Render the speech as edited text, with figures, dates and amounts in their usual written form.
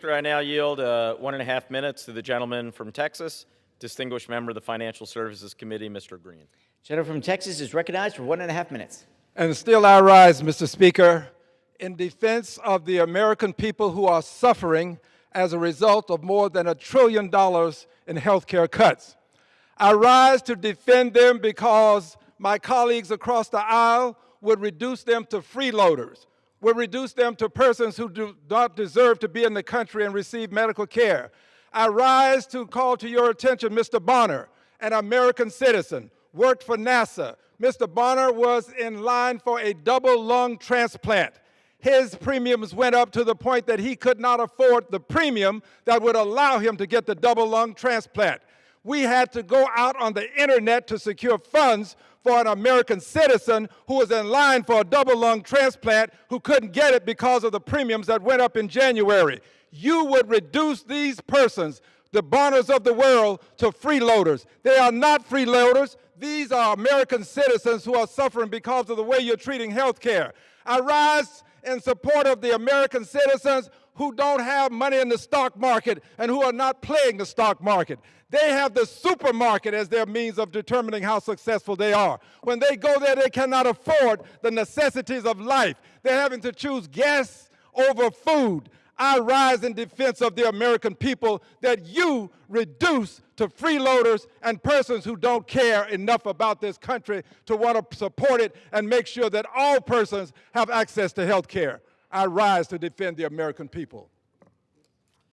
I now yield 1.5 minutes to the gentleman from Texas, distinguished member of the Financial Services Committee, Mr. Green. Gentleman from Texas is recognized for 1.5 minutes. And still I rise, Mr. Speaker, in defense of the American people who are suffering as a result of more than $1 trillion in health care cuts. I rise to defend them because my colleagues across the aisle would reduce them to freeloaders, would reduce them to persons who do not deserve to be in the country and receive medical care. I rise to call to your attention Mr. Bonner, an American citizen, worked for NASA. Mr. Bonner was in line for a double lung transplant. His premiums went up to the point that he could not afford the premium that would allow him to get the double lung transplant. We had to go out on the internet to secure funds for an American citizen who was in line for a double lung transplant who couldn't get it because of the premiums that went up in January. You would reduce these persons, the Bonners of the world, to freeloaders. They are not freeloaders. These are American citizens who are suffering because of the way you're treating health care. I rise in support of the American citizens who don't have money in the stock market and who are not playing the stock market. They have the supermarket as their means of determining how successful they are. When they go there, they cannot afford the necessities of life. They're having to choose gas over food. I rise in defense of the American people that you reduce to freeloaders and persons who don't care enough about this country to want to support it and make sure that all persons have access to health care. I rise to defend the American people.